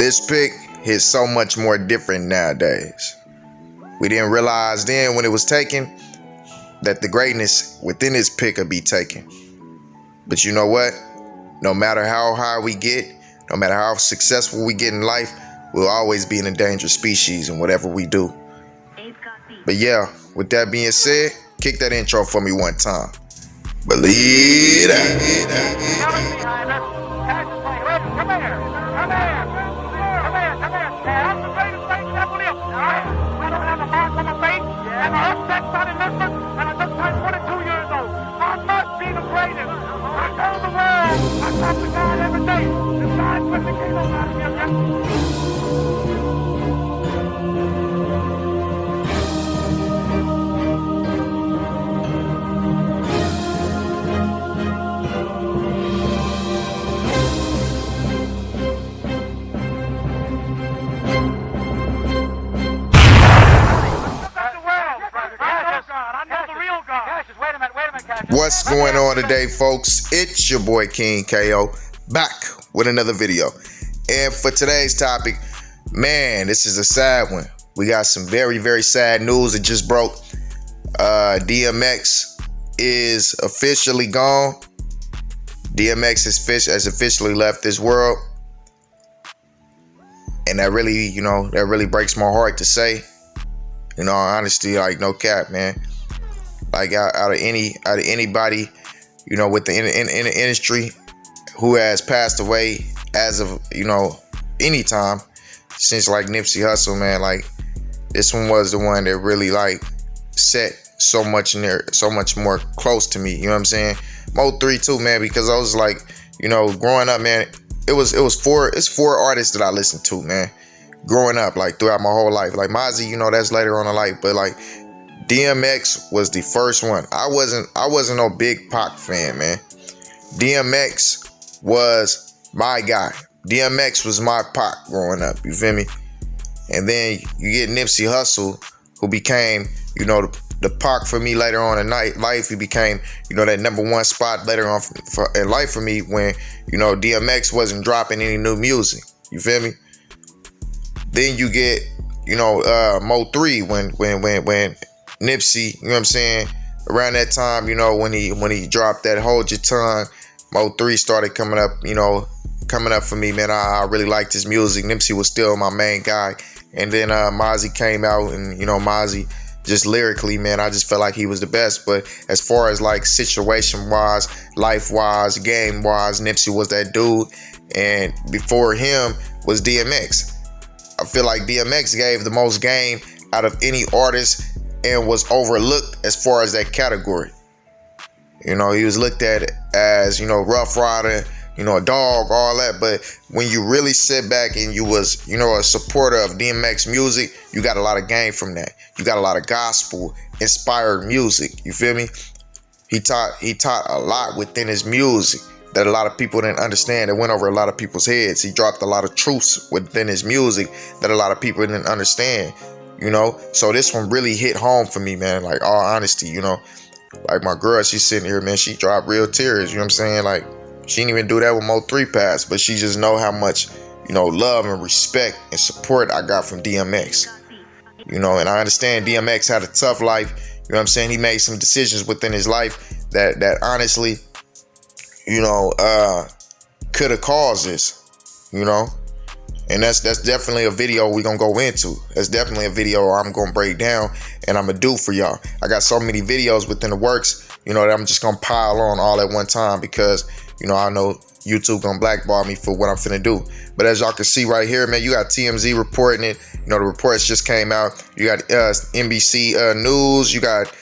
This pick hits so much more different nowadays. We didn't realize then when it was taken that the greatness within this pick would be taken. But you know what? No matter how high we get, no matter how successful we get in life, we'll always be an endangered species in whatever we do. But yeah, with that being said, kick that intro for me one time. Believe that. What's going on today, folks? It's your boy King KO back with another video. And for today's topic, man, this is a sad one. We got some very, very sad news that just broke. DMX is officially gone. DMX has officially left this world. And that really breaks my heart to say. You know, honestly, like, no cap, man. Like out of anybody, you know, with in the industry who has passed away as of, you know, any time since like Nipsey Hussle, man, like this one was the one that really like set so much in there, so much more close to me. You know what I'm saying? Mo 3 too, man, because I was like, you know, growing up, man, it's four artists that I listened to, man, growing up, like throughout my whole life. Like Mozzie, you know, that's later on in life, but like DMX was the first one. I wasn't no big Pac fan, man. DMX was my guy. DMX was my Pac growing up, you feel me? And then you get Nipsey Hussle, who became, you know, the Pac for me later on in life. He became, you know, that #1 spot later on in life for me when, you know, DMX wasn't dropping any new music, you feel me? Then you get, you know, Mo 3 when Nipsey, you know what I'm saying, around that time, you know, when he dropped that Hold Your Tongue, Mo 3 started coming up for me, man. I really liked his music. Nipsey was still my main guy. And then Mozzie came out, and, you know, Mozzie, just lyrically, man, I just felt like he was the best. But as far as like situation-wise, life-wise, game-wise, Nipsey was that dude. And before him was DMX. I feel like DMX gave the most game out of any artist and was overlooked as far as that category. You know, he was looked at as, you know, Rough Rider, you know, a dog, all that. But when you really sit back and you was, you know, a supporter of DMX music, you got a lot of game from that. You got a lot of gospel inspired music. You feel me? He taught a lot within his music that a lot of people didn't understand. It went over a lot of people's heads. He dropped a lot of truths within his music that a lot of people didn't understand. You know, so this one really hit home for me, man. Like, all honesty, you know, like my girl, she's sitting here, man, she dropped real tears. You know what I'm saying? Like, she didn't even do that with Mo 3 Pass, but she just know how much, you know, love and respect and support I got from DMX. You know, and I understand DMX had a tough life. You know what I'm saying? He made some decisions within his life that honestly, you know, could have caused this, you know. And that's definitely a video we're going to go into. That's definitely a video I'm going to break down and I'm going to do for y'all. I got so many videos within the works, you know, that I'm just going to pile on all at one time because, you know, I know YouTube going to blackball me for what I'm finna do. But as y'all can see right here, man, you got TMZ reporting it. You know, the reports just came out. You got NBC News. You got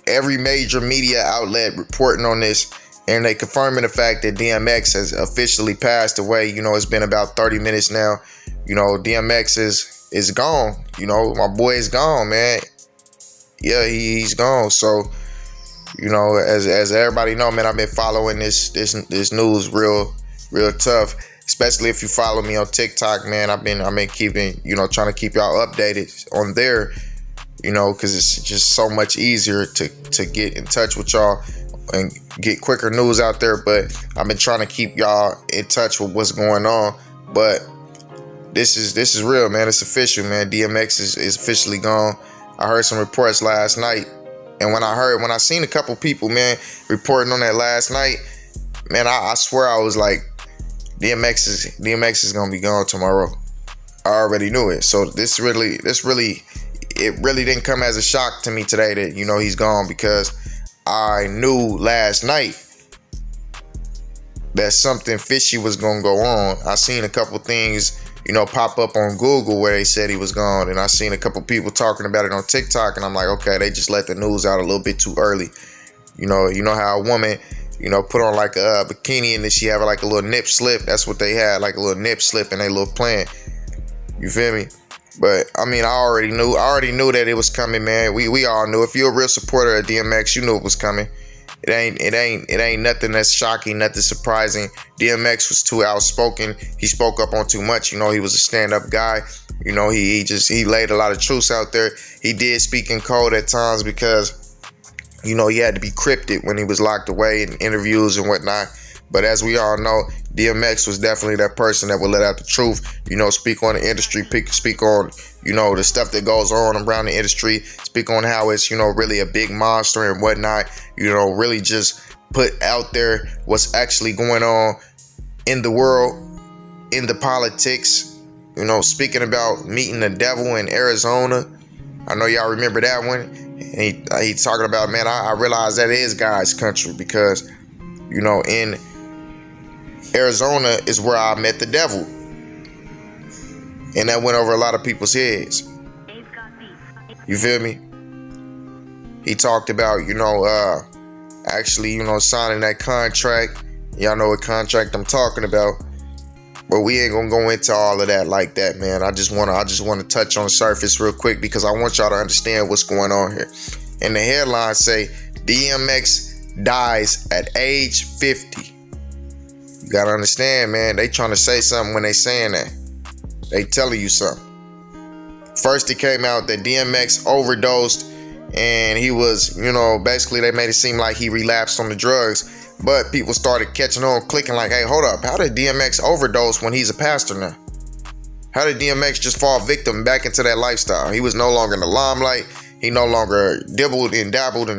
every major media outlet reporting on this. And they confirming the fact that DMX has officially passed away. You know, it's been about 30 minutes now. You know, DMX is gone. You know, my boy is gone, man. Yeah, he's gone. So, you know, as everybody know, man, I've been following this news real tough. Especially if you follow me on TikTok, man. I've been keeping, you know, trying to keep y'all updated on there. You know, because it's just so much easier to get in touch with y'all and get quicker news out there. But I've been trying to keep y'all in touch with what's going on. But this is real, man. It's official, man. DMX is officially gone. I heard some reports last night, and when I seen a couple people, man, reporting on that last night, man, I swear I was like, DMX is gonna be gone tomorrow. I already knew it. So it really didn't come as a shock to me today that, you know, he's gone, because I knew last night that something fishy was gonna go on. I seen a couple things, you know, pop up on Google where they said he was gone, and I seen a couple people talking about it on TikTok, and I'm like, okay, they just let the news out a little bit too early. You know how a woman, you know, put on like a bikini and then she have like a little nip slip. That's what they had, like a little nip slip in their little plan. You feel me? But I mean, I already knew that it was coming, man. We all knew. If you're a real supporter of DMX, you knew it was coming. It ain't nothing that's shocking, nothing surprising. DMX was too outspoken. He spoke up on too much. You know, he was a stand-up guy. You know, he laid a lot of truths out there. He did speak in code at times because, you know, he had to be cryptic when he was locked away in interviews and whatnot. But as we all know, DMX was definitely that person that would let out the truth, you know, speak on the industry, speak on, you know, the stuff that goes on around the industry, speak on how it's, you know, really a big monster and whatnot, you know, really just put out there what's actually going on in the world, in the politics, you know, speaking about meeting the devil in Arizona. I know y'all remember that one. And he talking about, man, I realize that is God's country, because, you know, in Arizona is where I met the devil. And that went over a lot of people's heads. You feel me? He talked about, you know, actually, you know, signing that contract. Y'all know what contract I'm talking about. But we ain't gonna go into all of that like that, man. I just wanna touch on the surface real quick, because I want y'all to understand what's going on here. And the headline say, DMX dies at age 50. You gotta understand, man, they trying to say something when they saying that. They telling you something. First it came out that DMX overdosed, and he was, you know, basically they made it seem like he relapsed on the drugs. But people started catching on, clicking like, hey, hold up, how did DMX overdose when he's a pastor now? How did DMX just fall victim back into that lifestyle? He was no longer in the limelight. He no longer dabbled in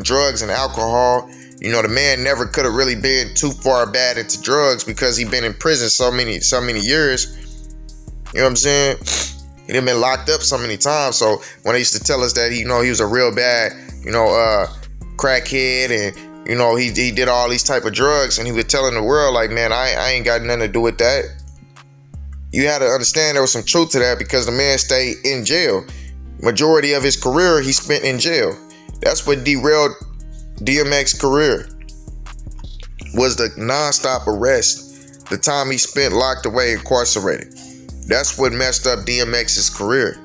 drugs and alcohol. You know, the man never could have really been too far bad into drugs, because he been in prison so many years. You know what I'm saying? He done been locked up so many times. So when they used to tell us that he was a real bad, you know, crackhead, and, you know, he did all these type of drugs, and he was telling the world like, man, I ain't got nothing to do with that. You had to understand there was some truth to that, because the man stayed in jail. Majority of his career he spent in jail. That's what derailed DMX's career, was the nonstop arrest, the time he spent locked away, incarcerated. That's what messed up DMX's career.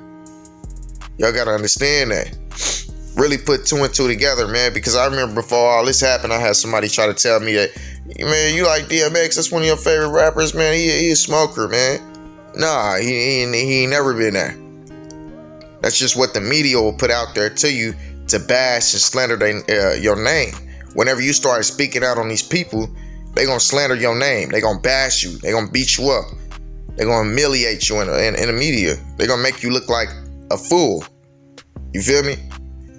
Y'all gotta understand that. Really put two and two together, man, because I remember before all this happened, I had somebody try to tell me that, man, you like DMX, that's one of your favorite rappers, man, he a smoker, man. Nah, he ain't never been there. That's just what the media will put out there to you, to bash and slander your name. Whenever you start speaking out on these people, they gonna slander your name. They gonna bash you. They gonna beat you up. They gonna humiliate you in the media. They gonna make you look like a fool. You feel me?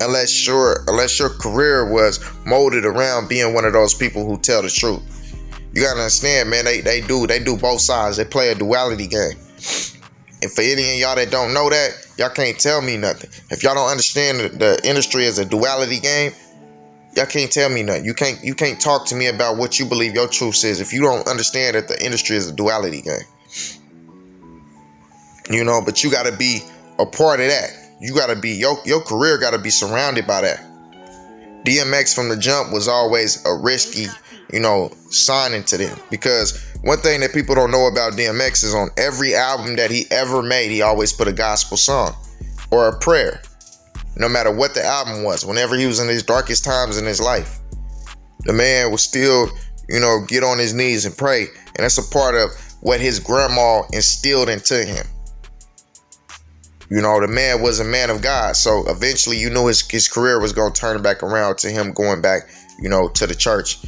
Unless your career was molded around being one of those people who tell the truth. You gotta understand, man. They do both sides. They play a duality game. And for any of y'all that don't know that, y'all can't tell me nothing. If y'all don't understand the industry as a duality game, y'all can't tell me nothing. You can't talk to me about what you believe your truth is if you don't understand that the industry is a duality game. You know, but you gotta be a part of that. You gotta be your career gotta be surrounded by that. DMX from the jump was always a risky, you know, signing to them, because one thing that people don't know about DMX is on every album that he ever made, he always put a gospel song or a prayer, no matter what the album was. Whenever he was in his darkest times in his life, the man would still, you know, get on his knees and pray. And that's a part of what his grandma instilled into him. You know, the man was a man of God. So eventually you knew his career was going to turn back around to him going back, you know, to the church,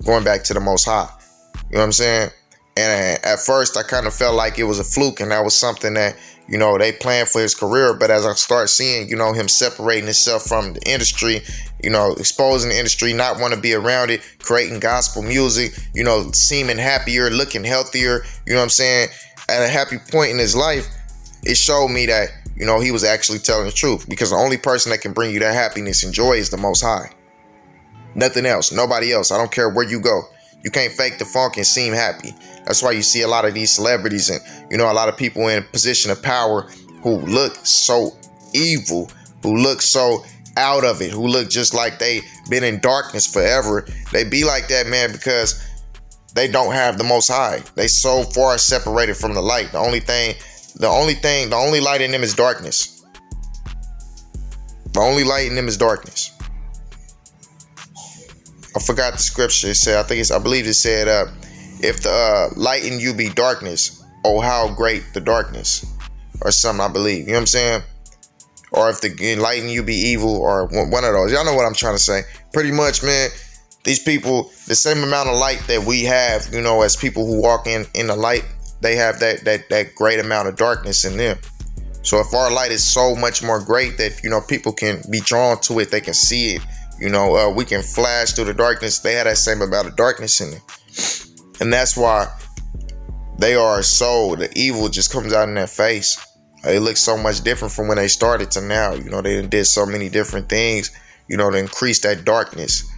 going back to the Most High. You know what I'm saying? And at first, I kind of felt like it was a fluke, and that was something that, you know, they planned for his career. But as I start seeing, you know, him separating himself from the industry, you know, exposing the industry, not want to be around it, creating gospel music, you know, seeming happier, looking healthier, you know what I'm saying, at a happy point in his life, it showed me that, you know, he was actually telling the truth, because the only person that can bring you that happiness and joy is the Most High. Nothing else, nobody else. I don't care where you go. You can't fake the funk and seem happy. That's why you see a lot of these celebrities and, you know, a lot of people in a position of power who look so evil, who look so out of it, who look just like they been in darkness forever. They be like that, man, because they don't have the Most High. They so far separated from the light. The only light in them is darkness. The only light in them is darkness. I forgot the scripture. It said, I believe it said, if the light in you be darkness, oh, how great the darkness, or something, I believe. You know what I'm saying? Or if the light in you be evil, or one of those. Y'all know what I'm trying to say. Pretty much, man, these people, the same amount of light that we have, you know, as people who walk in the light, they have that great amount of darkness in them. So if our light is so much more great that, you know, people can be drawn to it, they can see it, you know, we can flash through the darkness. They have that same amount of darkness in them. And that's why they are so, the evil just comes out in their face. It looks so much different from when they started to now. You know, they did so many different things, you know, to increase that darkness.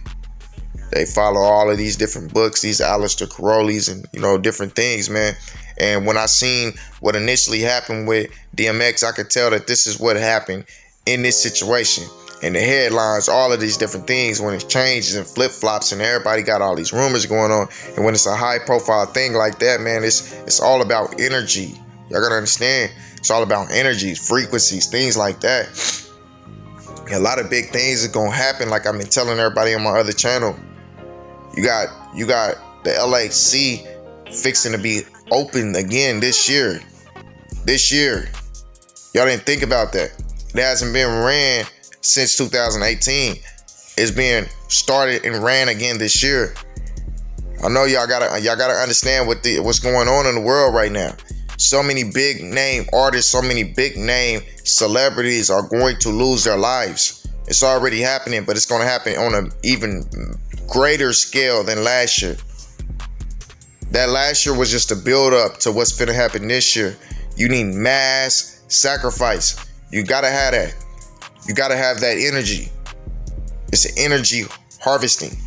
They follow all of these different books, these Aleister Crowleys and, you know, different things, man. And when I seen what initially happened with DMX, I could tell that this is what happened in this situation. And the headlines, all of these different things, when it changes and flip-flops and everybody got all these rumors going on. And when it's a high-profile thing like that, man, it's all about energy. Y'all gotta understand. It's all about energies, frequencies, things like that. A lot of big things are gonna happen, like I've been telling everybody on my other channel. You got the LAC fixing to be open again this year. Y'all didn't think about that. It hasn't been ran since 2018. It's being started and ran again this year. I know y'all gotta understand what's going on in the world right now. So many big name artists, so many big name celebrities are going to lose their lives. It's already happening, but it's going to happen on an even greater scale than last year. That last year was just a build up to what's going to happen this year. You need mass sacrifice. You got to have that. You got to have that energy. It's an energy harvesting.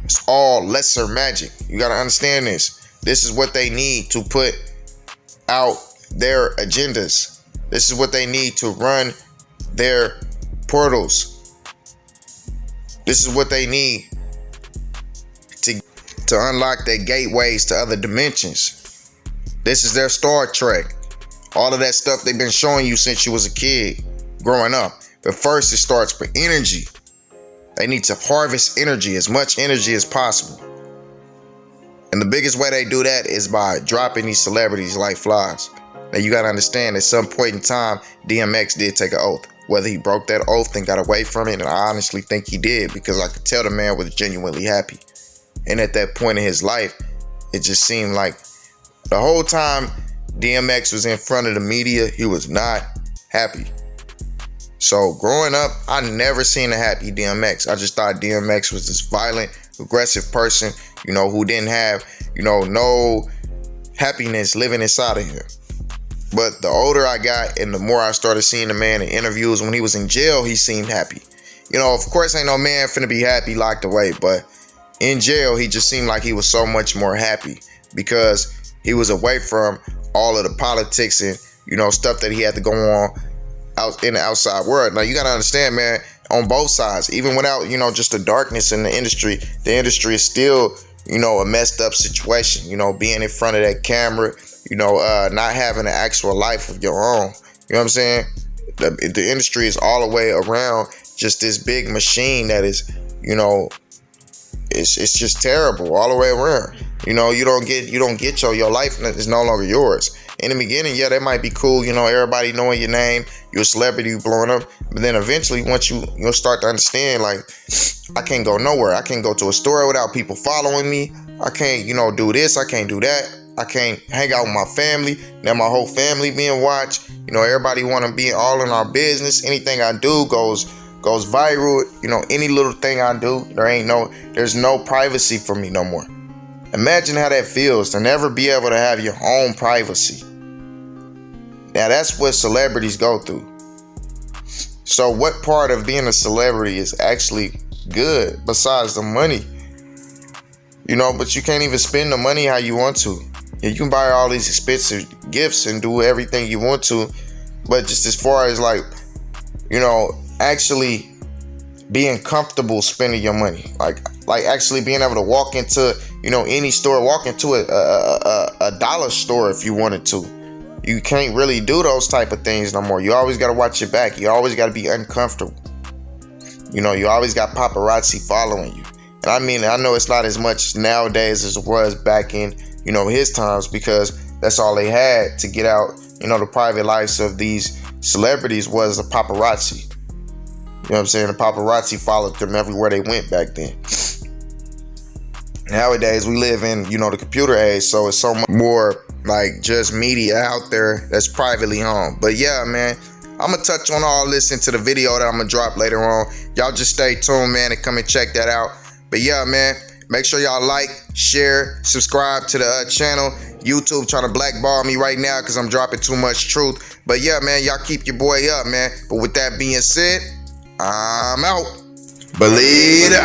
It's all lesser magic. You got to understand this. This is what they need to put out their agendas. This is what they need to run their portals. This is what they need to unlock their gateways to other dimensions. This is their Star Trek. All of that stuff they've been showing you since you was a kid growing up. But first it starts with energy. They need to harvest energy, as much energy as possible. And the biggest way they do that is by dropping these celebrities like flies. Now you gotta understand, at some point in time, DMX did take an oath. Whether he broke that oath and got away from it, and I honestly think he did, because I could tell the man was genuinely happy. And at that point in his life, it just seemed like the whole time DMX was in front of the media, he was not happy. So growing up, I never seen a happy DMX. I just thought DMX was this violent, aggressive person, you know, who didn't have, you know, no happiness living inside of him. But the older I got and the more I started seeing the man in interviews, when he was in jail, he seemed happy. You know, of course, ain't no man finna be happy locked away, but in jail, he just seemed like he was so much more happy because he was away from all of the politics and, you know, stuff that he had to go on out in the outside world. Now, you got to understand, man, on both sides, even without, you know, just the darkness in the industry is still, you know, a messed up situation. You know, being in front of that camera, you know, not having an actual life of your own. You know what I'm saying? The industry is all the way around just this big machine that is, you know, it's just terrible all the way around. You know, you don't get your life is no longer yours. In the beginning, yeah, that might be cool. You know, everybody knowing your name, you're a celebrity, you blowing up. But then eventually, once you'll start to understand, like, I can't go nowhere. I can't go to a store without people following me. I can't, you know, do this. I can't do that. I can't hang out with my family. Now my whole family being watched. You know, everybody want to be all in our business. Anything I do goes viral. You know, any little thing I do, there's no privacy for me no more. Imagine how that feels to never be able to have your own privacy. Now that's what celebrities go through. So what part of being a celebrity is actually good besides the money? You know, but you can't even spend the money how you want to. You can buy all these expensive gifts and do everything you want to, but just as far as like, you know, actually being comfortable spending your money, like actually being able to walk into, you know, any store, walk into a dollar store if you wanted to. You can't really do those type of things no more. You always got to watch your back. You always got to be uncomfortable. You know, you always got paparazzi following you. And I mean, I know it's not as much nowadays as it was back in, you know, his times, because that's all they had to get out, you know, the private lives of these celebrities was the paparazzi. You know what I'm saying? The paparazzi followed them everywhere they went back then. Nowadays, we live in, you know, the computer age, so it's so much more like just media out there that's privately owned. But yeah, man, I'm going to touch on all this into the video that I'm going to drop later on. Y'all just stay tuned, man, and come and check that out. But yeah, man, make sure y'all like, share, subscribe to the channel. YouTube trying to blackball me right now because I'm dropping too much truth. But yeah, man, y'all keep your boy up, man. But with that being said, I'm out. Believe it.